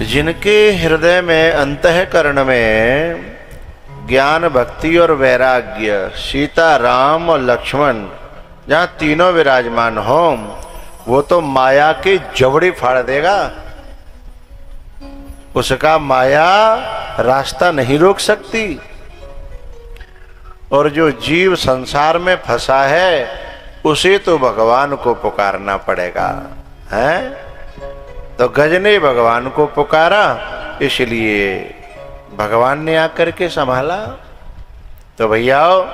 जिनके हृदय में अंतःकरण में ज्ञान भक्ति और वैराग्य, सीता राम और लक्ष्मण जहाँ तीनों विराजमान हो, वो तो माया के जबड़े फाड़ देगा। उसका माया रास्ता नहीं रोक सकती। और जो जीव संसार में फंसा है उसे तो भगवान को पुकारना पड़ेगा, हैं? तो गज ने भगवान को पुकारा, इसलिए भगवान ने आकर के संभाला। तो भैयाओ,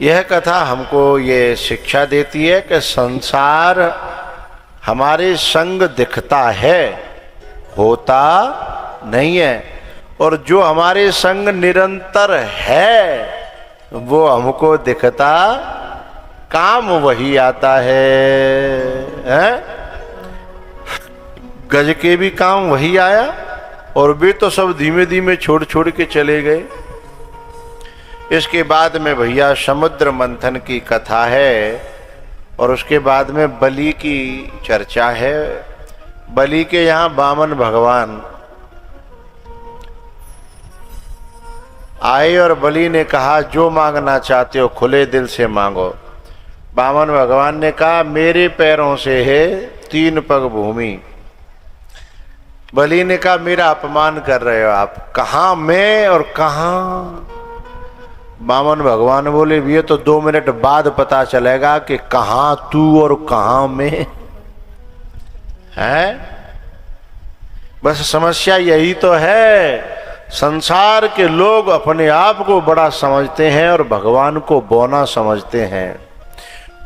यह कथा हमको ये शिक्षा देती है कि संसार हमारे संग दिखता है, होता नहीं है। और जो हमारे संग निरंतर है वो हमको दिखता, काम वही आता है? गज के भी काम वही आया और वे तो सब धीमे धीमे छोड़ छोड़ के चले गए। इसके बाद में भैया समुद्र मंथन की कथा है और उसके बाद में बलि की चर्चा है। बलि के यहाँ वामन भगवान आए और बलि ने कहा जो मांगना चाहते हो खुले दिल से मांगो। वामन भगवान ने कहा मेरे पैरों से है 3 पग भूमि। बलि ने कहा मेरा अपमान कर रहे हो आप, कहाँ मैं और कहाँ? वामन भगवान बोले ये तो 2 मिनट बाद पता चलेगा कि कहाँ तू और कहाँ मैं है। बस समस्या यही तो है, संसार के लोग अपने आप को बड़ा समझते हैं और भगवान को बौना समझते हैं।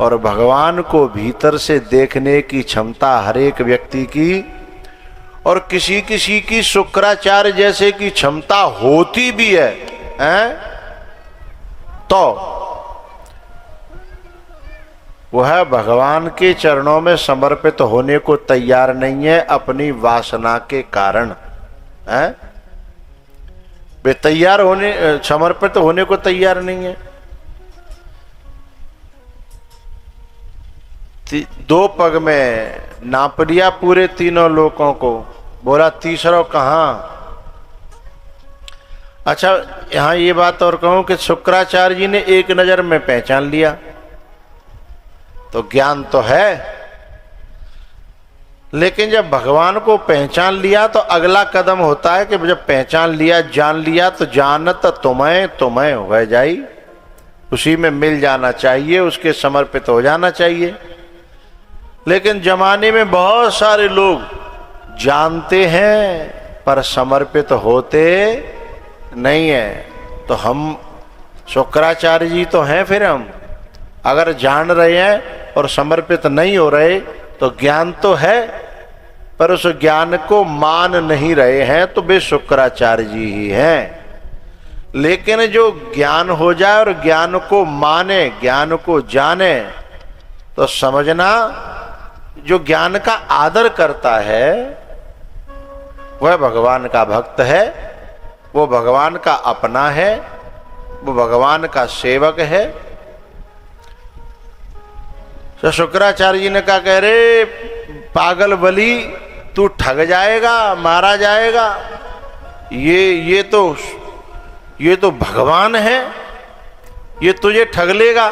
और भगवान को भीतर से देखने की क्षमता हर एक व्यक्ति की और किसी किसी की शुक्राचार्य जैसे की क्षमता होती भी है, हैं? तो वह भगवान के चरणों में समर्पित होने को तैयार नहीं है अपनी वासना के कारण, हैं? वे तैयार होने, समर्पित होने को तैयार नहीं है। 2 पग में नाप लिया पूरे 3 लोकों को, बोला तीसरा कहाँ? अच्छा, यहां ये बात और कहूं कि शुक्राचार्य जी ने एक नजर में पहचान लिया, तो ज्ञान तो है। लेकिन जब भगवान को पहचान लिया तो अगला कदम होता है कि जब पहचान लिया, जान लिया, तो जानत तुम्हें हो जाई, उसी में मिल जाना चाहिए, उसके समर्पित हो जाना चाहिए। लेकिन जमाने में बहुत सारे लोग जानते हैं पर समर्पित होते नहीं है। तो हम शुक्राचार्य जी तो हैं, फिर हम अगर जान रहे हैं और समर्पित नहीं हो रहे तो ज्ञान तो है पर उस ज्ञान को मान नहीं रहे हैं, तो वे शुक्राचार्य जी ही हैं। लेकिन जो ज्ञान हो जाए और ज्ञान को माने, ज्ञान को जाने, तो समझना जो ज्ञान का आदर करता है वह भगवान का भक्त है, वो भगवान का अपना है, वो भगवान का सेवक है। तो शुक्राचार्य जी ने कहा कह रे पागल बलि, तू ठग जाएगा, मारा जाएगा, ये तो भगवान है, ये तुझे ठग लेगा,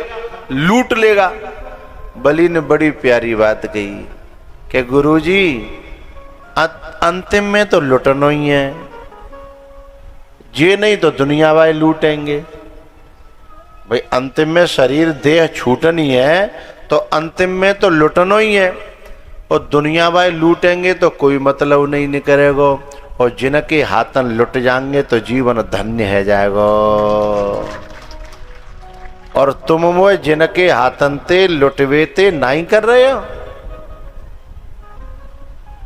लूट लेगा। बलि ने बड़ी प्यारी बात कही कि गुरुजी अंतिम में तो लुटनो ही है, ये नहीं तो दुनिया वाले लूटेंगे। भाई अंतिम में शरीर देह छूटनी है तो अंतिम में तो लुटनो ही है, और दुनिया वाले लूटेंगे तो कोई मतलब नहीं निकलेगा, और जिनके हाथन लुट जाएंगे तो जीवन धन्य है जाएगा। और तुम वो जिनके हाथन ते लुटवेते नहीं कर रहे हो,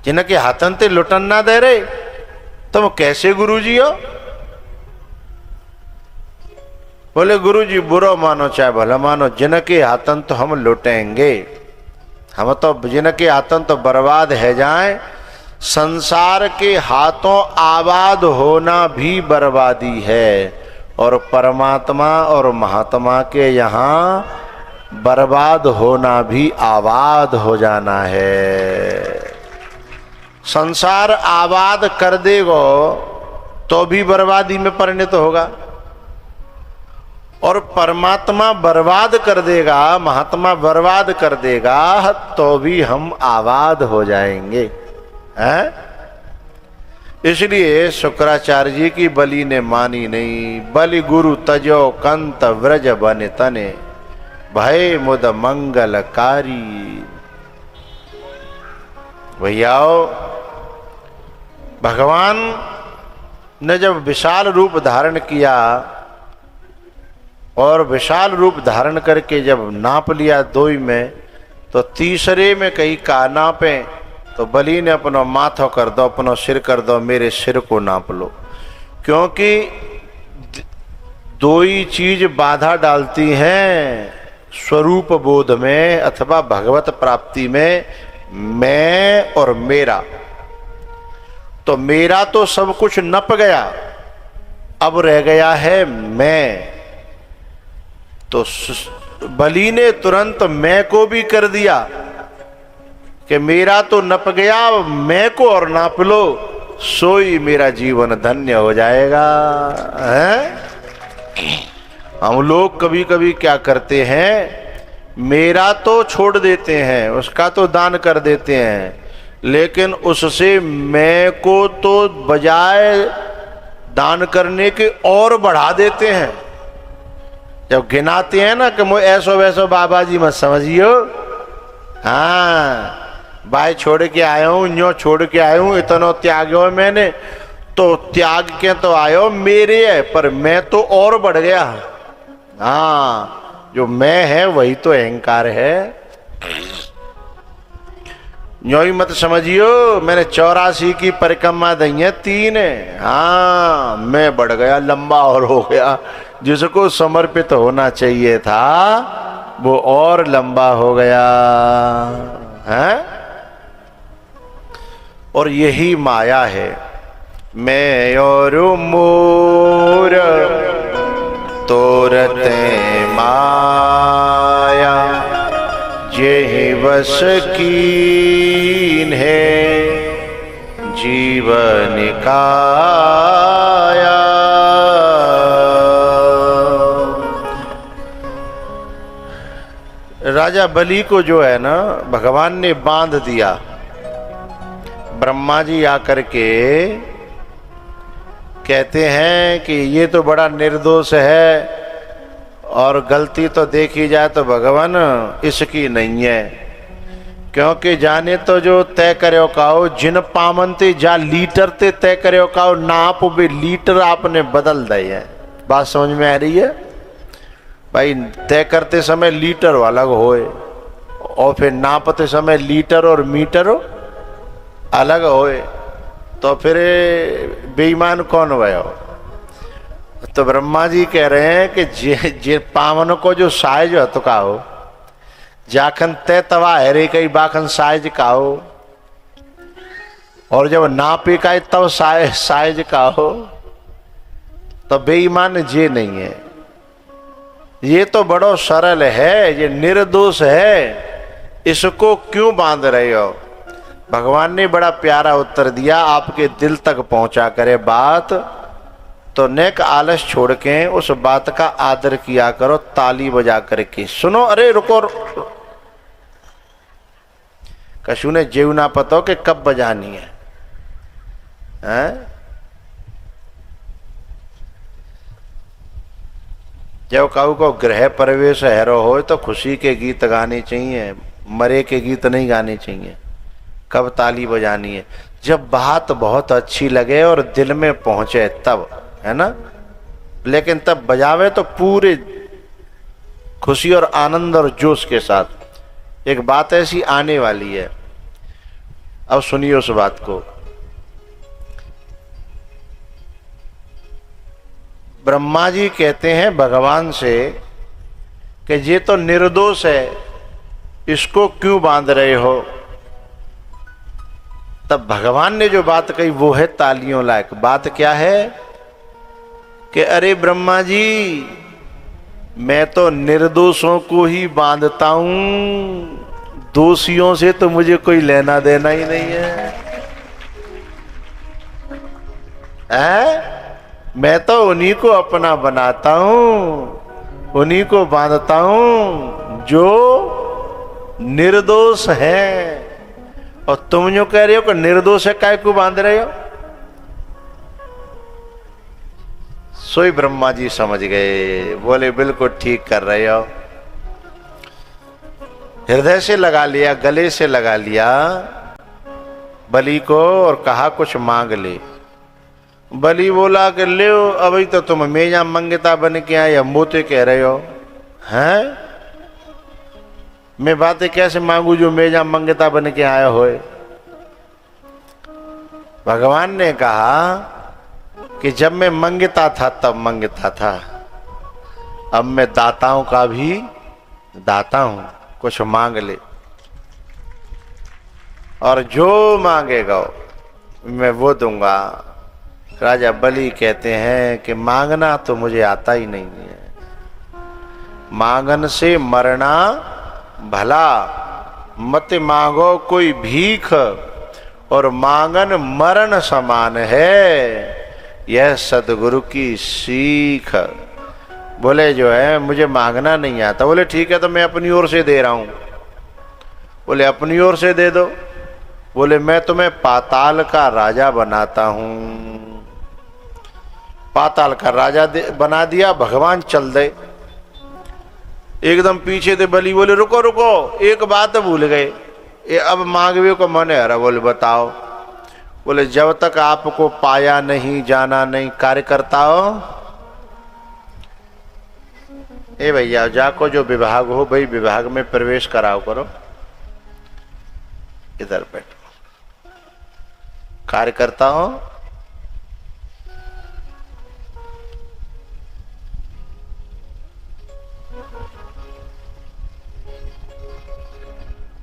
जिनके हाथन ते लुटन ना दे रहे, तुम कैसे गुरुजी हो? बोले गुरुजी बुरा मानो चाहे भला मानो, जिनके हाथन तो हम लुटेंगे, हम तो जिनके हाथन तो बर्बाद है जाए। संसार के हाथों आबाद होना भी बर्बादी है, और परमात्मा और महात्मा के यहाँ बर्बाद होना भी आबाद हो जाना है। संसार आबाद कर देगो तो भी बर्बादी में परिणत होगा, और परमात्मा बर्बाद कर देगा, महात्मा बर्बाद कर देगा तो भी हम आबाद हो जाएंगे, हैं? इसलिए शुक्राचार्य जी की बलि ने मानी नहीं। बलि गुरु तजो कंत व्रज बन तने, भय मुद मंगलकारी। भैयाओ, भगवान ने जब विशाल रूप धारण किया और विशाल रूप धारण करके जब नाप लिया दोई में, तो तीसरे में कहीं का नापे, तो बलि ने अपना माथो कर दो, अपना सिर कर दो, मेरे सिर को नाप लो। क्योंकि दो ही चीज बाधा डालती हैं स्वरूप बोध में अथवा भगवत प्राप्ति में, मैं और मेरा। तो मेरा तो सब कुछ नप गया, अब रह गया है मैं। तो बलि ने तुरंत मैं को भी कर दिया कि मेरा तो नप गया, मैं को और नाप लो, सोई मेरा जीवन धन्य हो जाएगा, हैं? हम लोग कभी कभी क्या करते हैं, मेरा तो छोड़ देते हैं, उसका तो दान कर देते हैं, लेकिन उससे मैं को तो बजाय दान करने के और बढ़ा देते हैं। जब गिनाते हैं ना कि मुझे ऐसो वैसो बाबा जी मत समझियो, हाँ भाई छोड़ के आया हूँ, न्यो छोड़ के आया हूँ, इतना त्यागो मैंने, तो त्याग के तो आयो मेरे है, पर मैं तो और बढ़ गया। हाँ, जो मैं है वही तो अहंकार है। न्यो ही मत समझियो मैंने 84 की परिक्रमा दी है, 3 है। हाँ, मैं बढ़ गया, लंबा और हो गया। जिसको समर्पित होना चाहिए था वो और लंबा हो गया, हैं? और यही माया है, मैं और मोर तोरते माया, जेहि वश कीन है जीवन काया। राजा बलि को जो है ना भगवान ने बांध दिया। ब्रह्मा जी आकर के कहते हैं कि ये तो बड़ा निर्दोष है, और गलती तो देखी जाए तो भगवान इसकी नहीं है, क्योंकि जाने तो जो तय करो काओ, जिन पामनते जा लीटर ते तय करो काओ, नाप भी लीटर आपने बदल दिए है। बात समझ में आ रही है भाई? तय करते समय लीटर अलग होए, और फिर नापते समय लीटर और मीटर अलग होए, तो फिर बेईमान कौन भयो? तो ब्रह्मा जी कह रहे हैं कि जे पावन को जो साइज हो तो का हो, जाखन तय तवा है रे कई बाखन साइज का हो, और जब नापे का तब साइज का हो, तो बेईमान जे नहीं है। ये तो बड़ो सरल है, ये निर्दोष है, इसको क्यों बांध रहे हो? भगवान ने बड़ा प्यारा उत्तर दिया, आपके दिल तक पहुंचा करे बात, तो नेक आलस छोड़ के उस बात का आदर किया करो, ताली बजा करके सुनो। अरे रुको, कशु ने जेव ना पता कि कब बजानी है, हैं? जब कहू को गृह प्रवेश हैरो हो तो खुशी के गीत गाने चाहिए, मरे के गीत नहीं गाने चाहिए। कब ताली बजानी है? जब बात बहुत अच्छी लगे और दिल में पहुंचे तब, है ना? लेकिन तब बजावे तो पूरे खुशी और आनंद और जोश के साथ। एक बात ऐसी आने वाली है, अब सुनिए उस बात को। ब्रह्मा जी कहते हैं भगवान से कि ये तो निर्दोष है, इसको क्यों बांध रहे हो? तब भगवान ने जो बात कही वो है तालियों लायक। बात क्या है कि अरे ब्रह्मा जी, मैं तो निर्दोषों को ही बांधता हूं, दोषियों से तो मुझे कोई लेना देना ही नहीं है। है? मैं तो उन्हीं को अपना बनाता हूं, उन्हीं को बांधता हूं जो निर्दोष है। और तुम जो कह रहे हो कि निर्दोष है, काय को बांध रहे हो? सोई ब्रह्मा जी समझ गए, बोले बिल्कुल ठीक कर रहे हो। हृदय से लगा लिया, गले से लगा लिया बलि को और कहा कुछ मांग ले। बलि बोला कि ले, अभी तो तुम मेजा मंगता बन के आए, हम मोते कह रहे हो हैं? मैं बातें कैसे मांगू जो मेजा मंगता बन के आए होए? भगवान ने कहा कि जब मैं मंगता था तब मंगता था, अब मैं दाताओं का भी दाता हूं, कुछ मांग ले। और जो मांगेगा मैं वो दूंगा। राजा बलि कहते हैं कि मांगना तो मुझे आता ही नहीं है, मांगन से मरना भला, मत मांगो कोई भीख, और मांगन मरण समान है, यह सदगुरु की सीख। बोले जो है मुझे मांगना नहीं आता। बोले ठीक है, तो मैं अपनी ओर से दे रहा हूं। बोले अपनी ओर से दे दो। बोले मैं तुम्हें पाताल का राजा बनाता हूं। पाताल का राजा बना दिया। भगवान चल दे एकदम पीछे थे। बलि बोले रुको रुको, एक बात भूल गए, ये अब मांगवे को मन है। बोले बताओ। बोले जब तक आपको पाया नहीं, जाना नहीं, कार्य करता हो, ए भैया जाको जो विभाग हो भाई विभाग में प्रवेश कराओ करो, इधर बैठो, कार्य करता हो।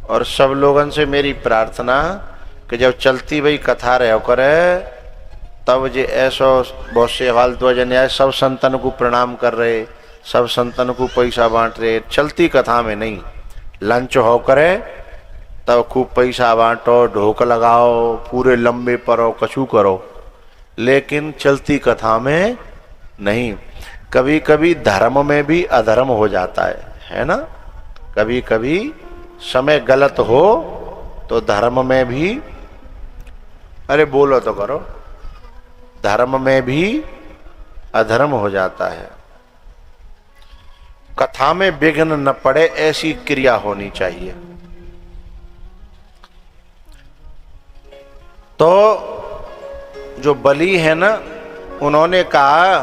और सब लोगों से मेरी प्रार्थना कि जब चलती भाई कथा रहो करे तब जे ऐसो बहुत से हाल तो जन आए, सब संतन को प्रणाम कर रहे, सब संतन को पैसा बांट रहे, चलती कथा में नहीं। लंच हो करे तब खूब पैसा बांटो, ढोक लगाओ, पूरे लंबे परो, कछु करो, लेकिन चलती कथा में नहीं। कभी कभी धर्म में भी अधर्म हो जाता है ना? कभी कभी समय गलत हो तो धर्म में भी, अरे बोलो तो करो, धर्म में भी अधर्म हो जाता है। कथा में विघ्न न पड़े ऐसी क्रिया होनी चाहिए। तो जो बलि है ना, उन्होंने कहा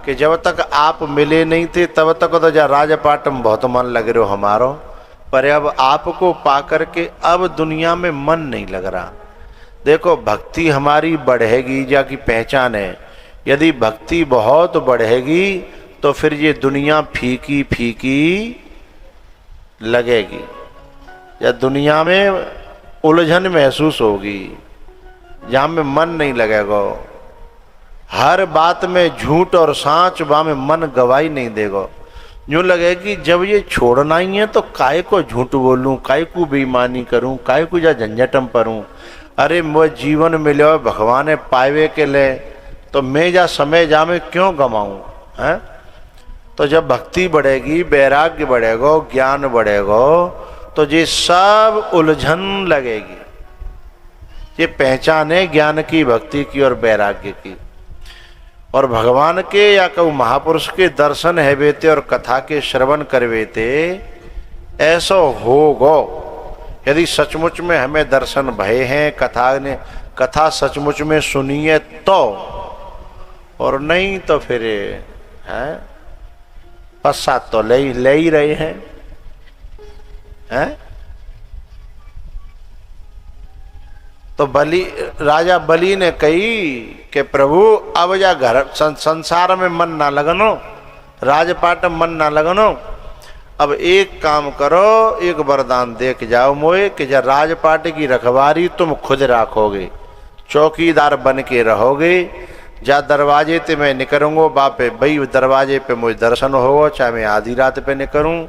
कि जब तक आप मिले नहीं थे तब तक तो जा राजपाट में बहुत मन लग रहे हो हमारो, पर अब आपको पाकर के अब दुनिया में मन नहीं लग रहा। देखो भक्ति हमारी बढ़ेगी, जा की पहचान है। यदि भक्ति बहुत बढ़ेगी तो फिर ये दुनिया फीकी फीकी लगेगी, या दुनिया में उलझन महसूस होगी, जहाँ में मन नहीं लगेगा। हर बात में झूठ और सांच, वहाँ में मन गवाही नहीं देगा। यूँ लगे कि जब ये छोड़ना ही है तो काय को झूठ बोलूं, काय को बेईमानी करूं, काय को जा झंझटम परूं। अरे मैं जीवन मिले भगवान पावे के ले, तो मैं जा समय जा में क्यों गमाऊं है? तो जब भक्ति बढ़ेगी, वैराग्य बढ़ेगा, ज्ञान बढ़ेगा, तो ये सब उलझन लगेगी। ये पहचान है ज्ञान की, भक्ति की और वैराग्य की। और भगवान के या कहूँ महापुरुष के दर्शन है बेते और कथा के श्रवण करवे थे, ऐसा होगो। यदि सचमुच में हमें दर्शन भय हैं, कथा सचमुच में सुनिए तो, और नहीं तो फिर है पश्चात तो ले ही रहे हैं। तो राजा बलि ने कही कि प्रभु अब जा घर संसार में मन ना लगनो, राजपाट में मन ना लगनो, अब एक काम करो, एक वरदान दे के जाओ मोए कि जब राजपाट की रखवारी तुम खुद रखोगे, चौकीदार बन के रहोगे। जा दरवाजे ते मैं निकलूंगो बापे भाई दरवाजे पे मुझे दर्शन होगा, चाहे मैं आधी रात पे निकलूं,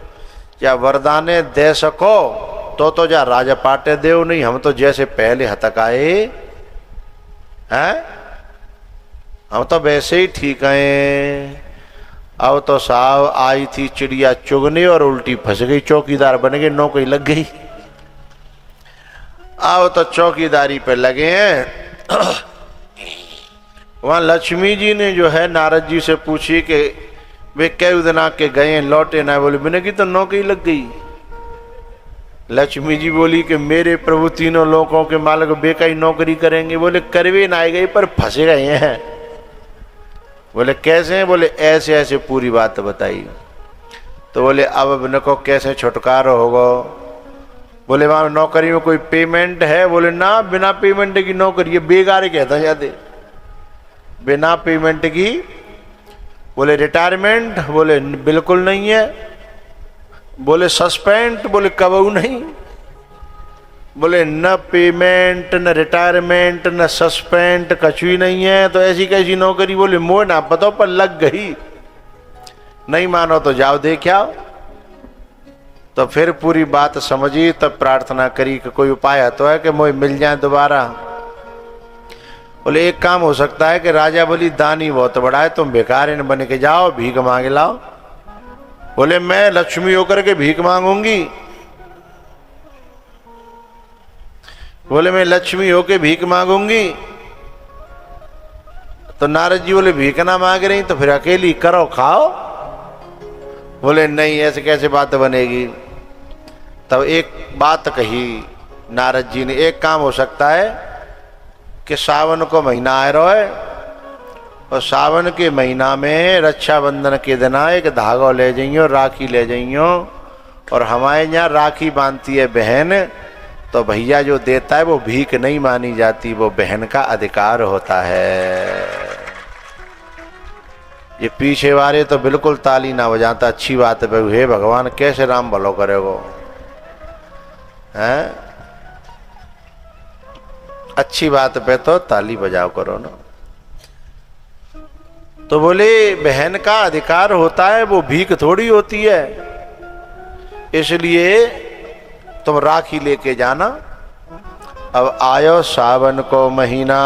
या वरदाने दे सको तो जा राजपाटे देव, नहीं हम तो जैसे पहले हतक आए हैं। हम तो वैसे ही ठीक हैं। अब तो साहब आई थी चिड़िया चुगने और उल्टी फंस गई, चौकीदार बन गए, नौकरी लग गई। अब तो चौकीदारी पे लगे हैं। वहां लक्ष्मी जी ने जो है नारद जी से पूछी कि वे कई दिन आके गए लौटे ना। बोले मैंने की तो नौकरी लग गई। लक्ष्मी जी बोली कि मेरे प्रभु तीनों लोगों के मालिक बेकाई नौकरी करेंगे। बोले करवे ना गए पर फंसे गए हैं। बोले कैसे हैं? बोले ऐसे ऐसे पूरी बात बताई। तो बोले अब नको कैसे छुटकारा होगा? बोले वहां नौकरी में कोई पेमेंट है? बोले ना, बिना पेमेंट की नौकरी है, बेगार कहता जाते, बिना पेमेंट की। बोले रिटायरमेंट? बोले बिल्कुल नहीं है। बोले सस्पेंड? बोले कबू नहीं। बोले न पेमेंट न रिटायरमेंट न सस्पेंड, कछ भी नहीं है। तो ऐसी कैसी नौकरी? बोले मोह ना पता पर लग गई। नहीं मानो तो जाओ देख आओ। तो फिर पूरी बात समझी, तब प्रार्थना करी कि कोई उपाय तो है कि मोह मिल जाए दोबारा। बोले एक काम हो सकता है कि राजा बोली दानी बहुत बड़ा है, तुम बेकार इन बन के जाओ, भीख मांगे लाओ। बोले मैं लक्ष्मी होकर के भीख मांगूंगी? बोले मैं लक्ष्मी होके भीख मांगूंगी? तो नारद जी बोले भीख ना मांग रही तो फिर अकेली करो खाओ। बोले नहीं, ऐसे कैसे बात बनेगी। तब एक बात कही नारद जी ने, एक काम हो सकता है कि सावन को महीना आ रहा है और सावन के महीना में रक्षाबंधन के दिन एक धागा ले जाइयो, राखी ले जाइयो। और हमारे यहाँ राखी बांधती है बहन, तो भैया जो देता है वो भीख नहीं मानी जाती, वो बहन का अधिकार होता है। ये पीछे वाले तो बिल्कुल ताली ना बजाता। अच्छी बात है, हे भगवान कैसे राम भलो करेगो हैं? अच्छी बात पे तो ताली बजाओ करो ना। तो बोले बहन का अधिकार होता है, वो भीख थोड़ी होती है। इसलिए तुम राखी लेके जाना। अब आयो सावन को महीना,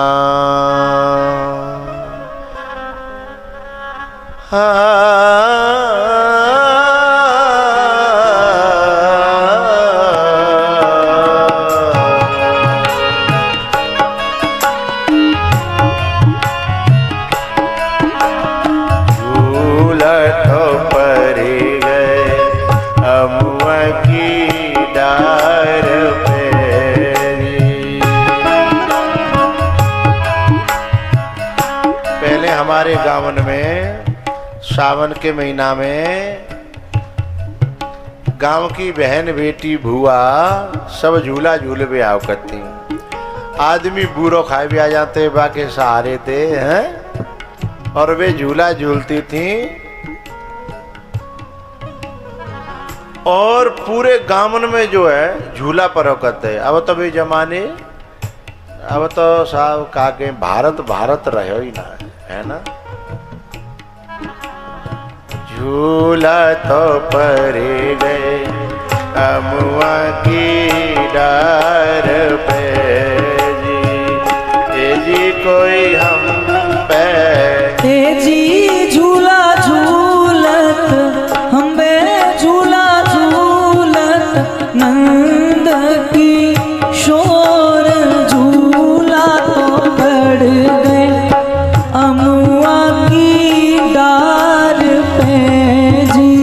हमारे गाँव में सावन के महीना में गांव की बहन बेटी भुआ सब झूला झूले पे आओ करती। आदमी बूढ़ो खाए भी आ जाते, बाकी सहारे थे हैं, और वे झूला झूलती थी। और पूरे गांवन में जो है झूला पर करते। अब तो वे जमाने, अब तो साहब का के भारत भारत रहो ही ना, है ना। झूला तो परे गए अमुआ की डार पे जी कोई हम पे जी झूला झूलत हम बे झूला झूलत नंद की शोर झूला तो पड़ गए अमुआ की डार पे जी।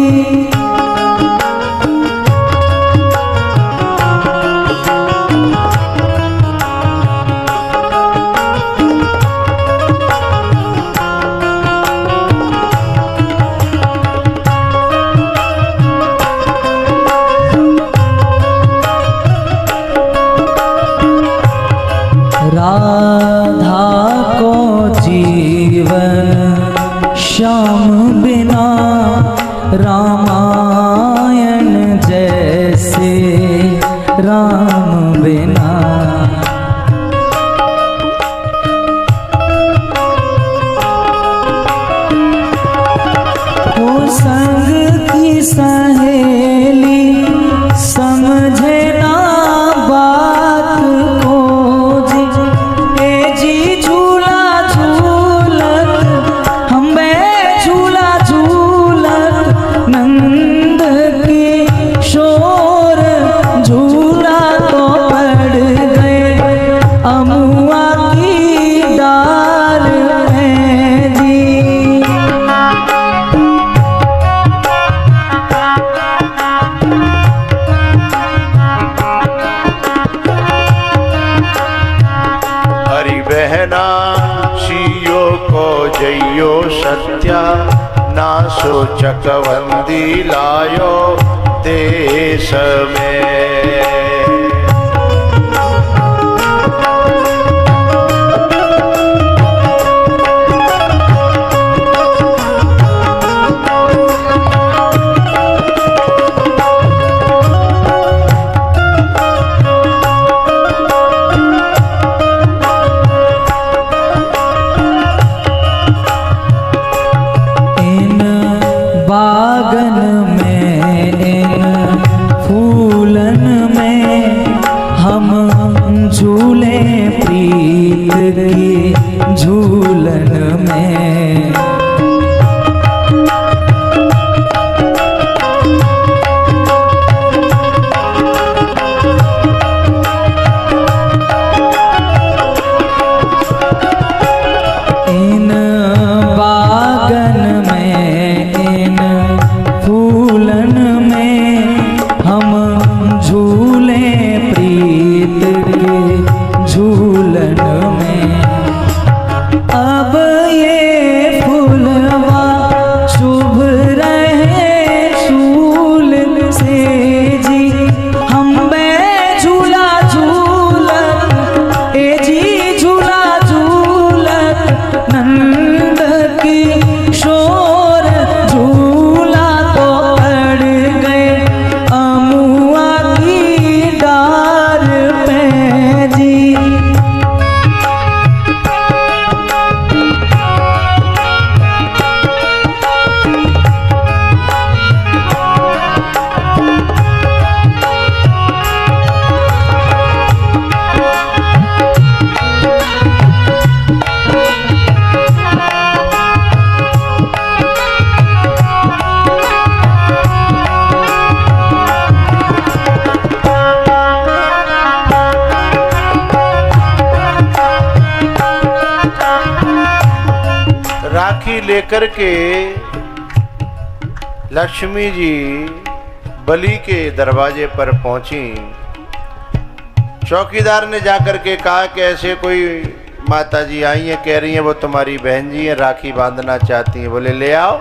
राधा को जीवन श्याम बिना रामायण जैसे राम बिना। वो संग की सहेली समझे ना बात को जी। ए जी झूला झूलत बहना, सियो को जइयो सत्या, ना सो चकवंदी लायो देश में। बागन में इन फूलन में हम झूले प्रीत की झूलन में। इन बागन में इन फूलन में हम झूले प्रीत के झूलन में। अब ये फूलवा शुभ रहे शूल से जी, हम में झूला झूलत ए जी झूला झूलत नंद की शोर झूला तो पड़ गए अमुआ की डार पे जी। राखी लेकर के लक्ष्मी जी बलि के दरवाजे पर पहुंची। चौकीदार ने जाकर के कहा कि ऐसे कोई माता जी आई हैं, कह रही हैं वो तुम्हारी बहन जी हैं, राखी बांधना चाहती हैं। बोले ले आओ।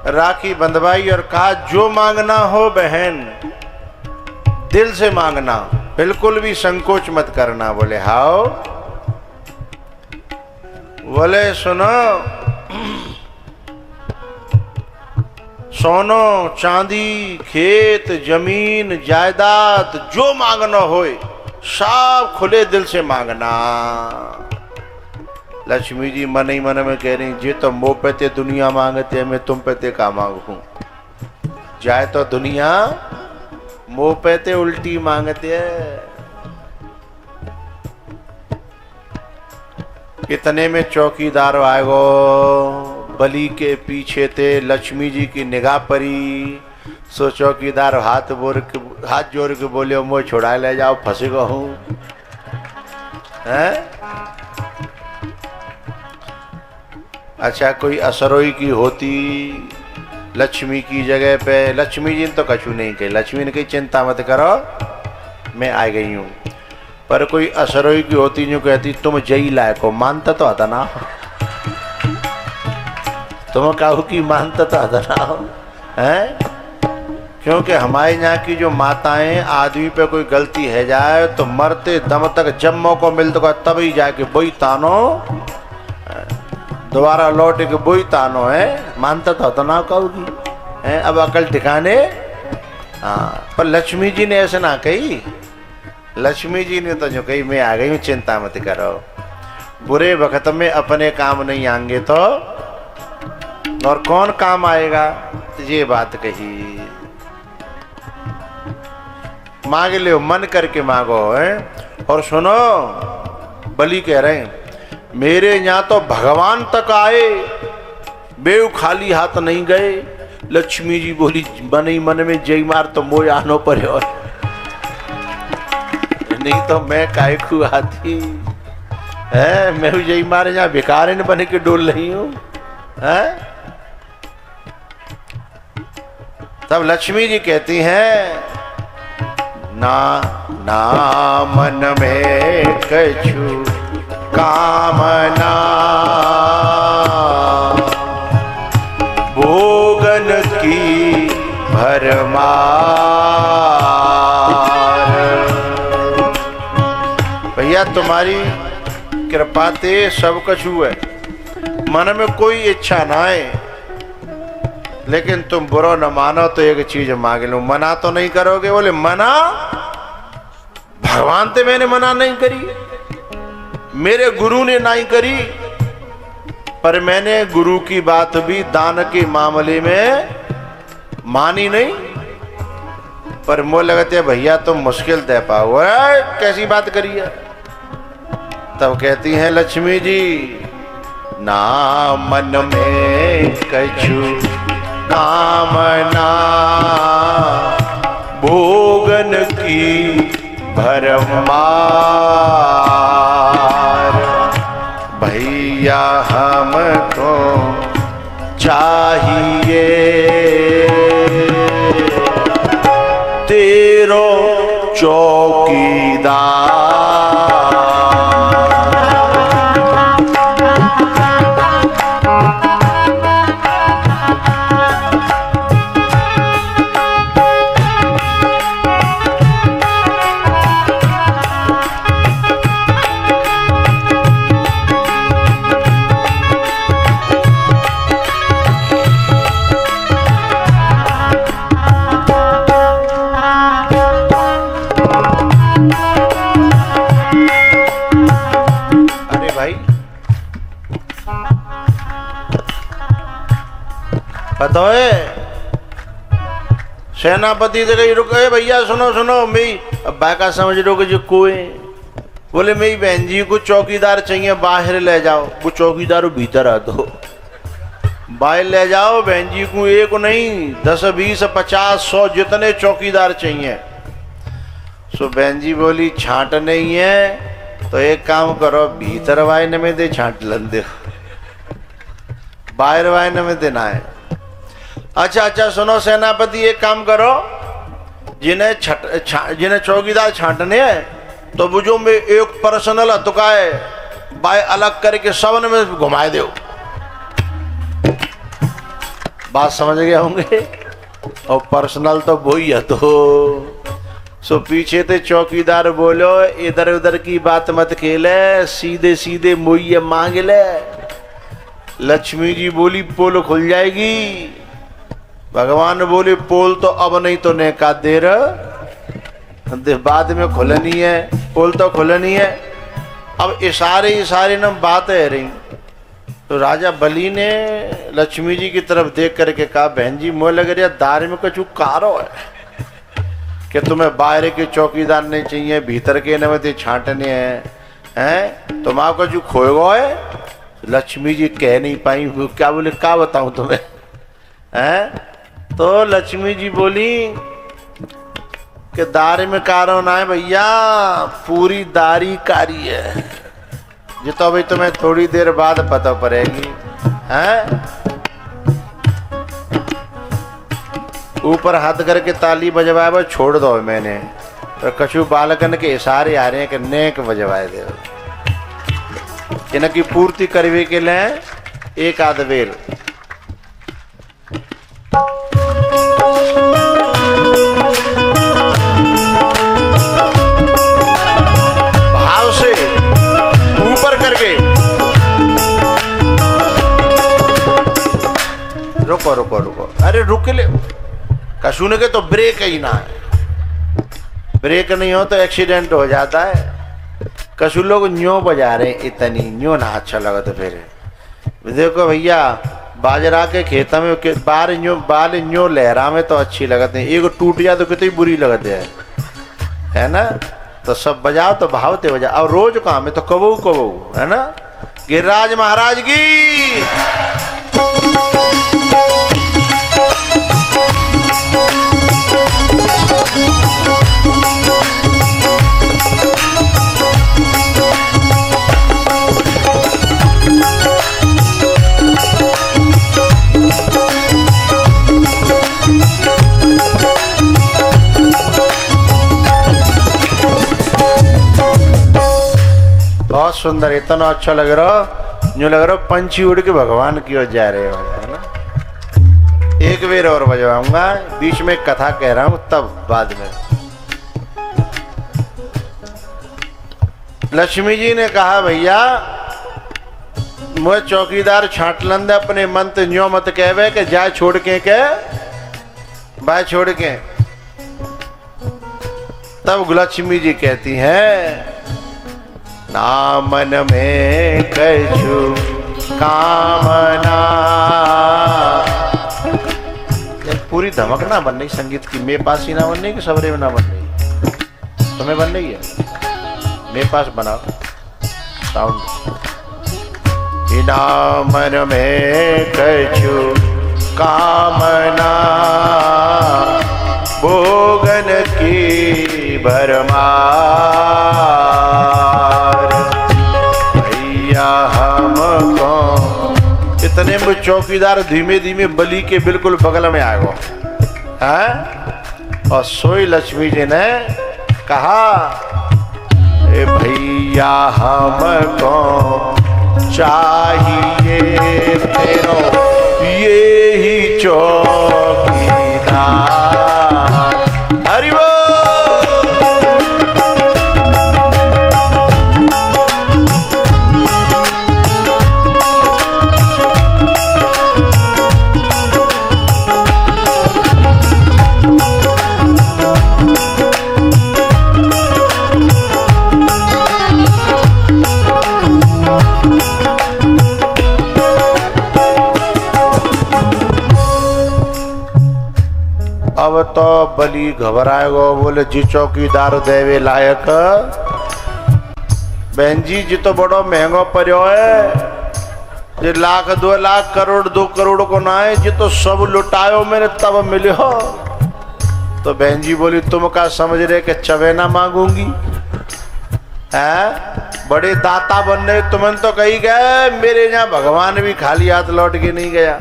राखी बंधवाई और कहा जो मांगना हो बहन दिल से मांगना, बिल्कुल भी संकोच मत करना। बोले हाओ। बोले सुनो, सोनो चांदी खेत जमीन जायदाद जो मांगना होए सब खुले दिल से मांगना। लक्ष्मी जी मन ही मन में कह रही जी तो मोह पे ते दुनिया मांगते, मैं तुम पे ते का मांगू। जाए तो दुनिया मोह पे ते उल्टी मांगते है। इतने में चौकीदार आएगो, बलि के पीछे थे, लक्ष्मी जी की निगाह पड़ी। सो चौकीदार हाथ जोड़ के बोले मोह छुड़ा ले जाओ, फंसे गो हूं। अच्छा कोई असरोई की होती लक्ष्मी की जगह पे, लक्ष्मी जी ने तो कछु नहीं कही। लक्ष्मी ने कही चिंता मत करो मैं आ गई हूं। पर कोई असरोई की होती जो कहती तुम जई लायक हो, मानता तो आता ना, तुम कहू की मानता तो आता ना है। क्योंकि हमारे यहाँ की जो माताएं आदमी पे कोई गलती है जाए तो मरते दम तक जब मौका मिलता है तभी जाके बोई तानो, दोबारा लौटे के बोई तानो है। मानता तो आता ना कहूगी है, अब अकल ठिकाने। हाँ पर लक्ष्मी जी ने ऐसे ना कही। लक्ष्मी जी ने तो जो कही मैं आ गई हूँ, चिंता मत करो। बुरे वक्त में अपने काम नहीं आएंगे तो और कौन काम आएगा, ये बात कही। मांग लो, मन करके मांगो है। और सुनो बलि कह रहे हैं मेरे यहाँ तो भगवान तक आए, बेव खाली हाथ नहीं गए। लक्ष्मी जी बोली मन ही मन में जय मार तो मोह आनो पर और नहीं तो मैं काय खू आती है। मैं जय मारे यहाँ भिखारिन बन के डोल रही हूँ। तब लक्ष्मी जी कहती हैं ना ना मन में कछु कामना, भोगन की भरमार। भैया तुम्हारी कृपा ते सब कछु है, मन में कोई इच्छा ना है, लेकिन तुम बुरा न मानो तो एक चीज मांग लो। मना तो नहीं करोगे? बोले मना, भगवान ते मैंने मना नहीं करी, मेरे गुरु ने नहीं करी, पर मैंने गुरु की बात भी दान के मामले में मानी नहीं। पर मोह लगते भैया तुम मुश्किल दे पाओ। कैसी बात करी है? तब कहती हैं लक्ष्मी जी, ना मन में कछु कामना, भोगन की भरमार। भैया हमको चाहिए तेरो चौकीदार। पता है सेनापति से कही रुके भैया सुनो सुनो, मैं बाका समझ लो कि जो कोई बोले मेरी बहन जी को चौकीदार चाहिए, बाहर ले जाओ। वो चौकीदार भीतर आ दो, बाहर ले जाओ। बहन जी को एक नहीं 10 20 50 100 जितने चौकीदार चाहिए। सो बहन जी बोली छांट नहीं है तो एक काम करो, भीतर वायन में दे छांट लन दे, बाहर वायन में देना है। अच्छा अच्छा सुनो सेनापति, एक काम करो, जिन्हें चौकीदार छांटने हैं तो वो जो में एक पर्सनल हथुका है बाय अलग करके सबन में घुमाए दो। बात समझ गए होंगे? और पर्सनल तो वही है। तो सो पीछे थे चौकीदार बोलो इधर उधर की बात मत खेले, सीधे सीधे मुझे मांग ले। लक्ष्मी जी बोली पोल खुल जाएगी। भगवान बोले पोल तो अब नहीं तो ने का देर बाद में खुलनी है, पोल तो खुलनी है। अब इशारे इशारे न बात है रही। तो राजा बलि ने लक्ष्मी जी की तरफ देख करके कहा, बहन जी मोह लग रहा दार में कुछ कारो है कि तुम्हें बाहर के चौकीदार नहीं चाहिए, भीतर के नमते छांटने हैं, तुम आपका जो खोएगा है। लक्ष्मी जी कह नहीं पाई, क्या बोले क्या बताऊं तुम्हें हैं? तो लक्ष्मी जी बोली कि दार में कारो ना है भैया, पूरी दारी कारी है, जो तो अभी तुम्हें थोड़ी देर बाद पता पड़ेगी हैं। ऊपर हाथ करके ताली बजवाए छोड़ दो मैंने, तो कछु बालकन के इशारे आ रहे हैं कि नेक बजवाए दे, इनकी पूर्ति करवे के लिए एक आध बेर। भाव से ऊपर करके रुको रुको रुको, अरे रुक ले, कसून के तो ब्रेक ही ना है, ब्रेक नहीं हो तो एक्सीडेंट हो जाता है। कछु लोग न्यो बजा रहे हैं, इतनी न्यो ना अच्छा लगा। तो फिर देखो भैया बाजरा के खेत में बाल न्यो लहरा में तो अच्छी लगते हैं, एक टूट जाए तो कितनी बुरी लगते है ना। तो सब बजाओ तो भावते बजाओ, और रोज काम है तो कबू कबू है ना। गिरिराज महाराज की बहुत सुंदर, इतना अच्छा लग रहा, जो लग रहा पंछी उड़ के भगवान की ओर जा रहे हो, है ना। एक बेर और बजवाऊंगा, बीच में कथा कह रहा हूं, तब बाद में। लक्ष्मी जी ने कहा भैया मुझे चौकीदार छाटलंद अपने मंत्र न्यो मत कहवे के जाए छोड़ के बाय छोड़ के। तब लक्ष्मी जी कहती हैं ना मन में कछु कामना। पूरी धमक ना बन रही संगीत की, मेरे पास ही ना बन रही कि सबरे में ना बन रही, तुम्हें बन रही है, मेरे पास बनाओ साउंड। ना मन में कछु कामना भोगन की भरमार। भैया हमको इतने में चौकीदार धीमे धीमे बलि के बिल्कुल बगल में आएगा है, और सोई लक्ष्मी जी ने कहा ए भैया हमको चाहिए तेरो ये ही चौकीदार। हरि बोल। अब तो बलि घबराएगो, बोले जी चौकीदार देवे लायक बहन जी जी तो बड़ो महंगो पड़ो है, जी लाख 2 लाख करोड़ 2 करोड़ को ना है, जी तो सब लुटायो मेरे तब मिलो। तो बहन जी बोली तुम क्या समझ रहे कि चवेना मांगूंगी है, बड़े दाता बन रहे तुमने तो कही गए, मेरे यहाँ भगवान भी खाली हाथ लौट के नहीं गया।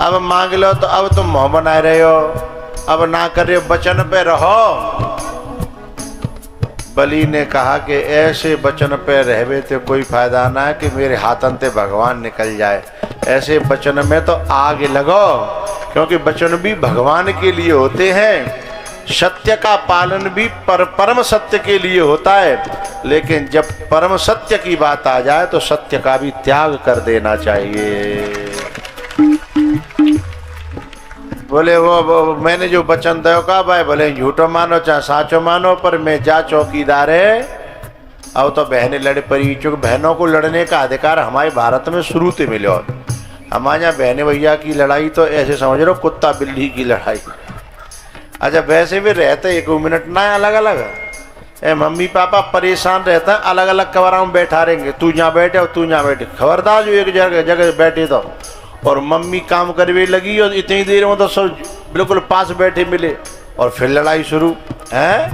अब मांग लो तो अब तुम मुंह बनाए रहे हो, अब ना कर रहे हो, वचन पे रहो। बलि ने कहा कि ऐसे वचन पे रहवे तो कोई फायदा ना है कि मेरे हाथन से भगवान निकल जाए, ऐसे वचन में तो आग लगो, क्योंकि वचन भी भगवान के लिए होते हैं, सत्य का पालन भी परम सत्य के लिए होता है, लेकिन जब परम सत्य की बात आ जाए तो सत्य का भी त्याग कर देना चाहिए। बोले वो मैंने जो वचन दो का भाई, भले झूठो मानो चाहे साचो मानो, पर मैं जा चौकीदार है। अब तो बहनें लड़ पड़ी, चूंकि बहनों को लड़ने का अधिकार हमारे भारत में शुरू से मिले, और हमारे यहाँ बहने भैया की लड़ाई तो ऐसे समझ लो कुत्ता बिल्ली की लड़ाई। अच्छा वैसे भी रहते 1 मिनट ना अलग अलग, मम्मी पापा परेशान रहता है, अलग अलग कमरा में बैठा रहेंगे, तू यहाँ बैठे और तू यहाँ बैठे, खबरदार जो एक जगह बैठे तो। और मम्मी काम करने लगी और इतनी देर में तो सब बिल्कुल पास बैठे मिले, और फिर लड़ाई शुरू है।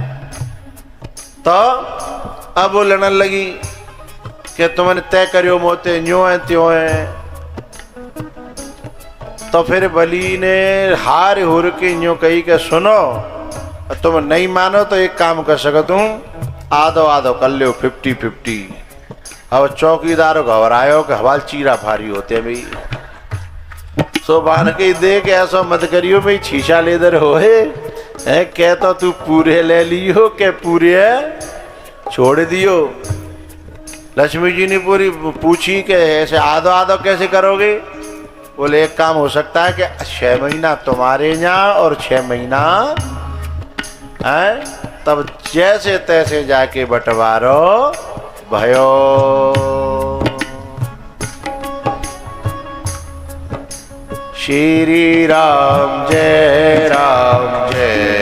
तो अब वो लड़ने लगी कि तुमने तय करियो मोते न्यो है त्यों है। तो फिर बलि ने हार हुर के न्यो कही कि सुनो तुम नहीं मानो तो एक काम कर सको, तुम आधो आधो कर लो 50-50। अब चौकीदार घबरायो कि हवाल चीरा फारी होते भाई, सो बान के देख ऐसा मत करियो भाई, शीशा लेदर हो है कह तो तू पूरे ले लियो के पूरे छोड़ दियो। लक्ष्मी जी ने पूरी पूछी कि ऐसे आधो आधो कैसे करोगे। बोले एक काम हो सकता है कि 6 महीना तुम्हारे यहाँ और 6 महीना है, तब जैसे तैसे जाके बंटवारो भयो। श्री राम जय राम जय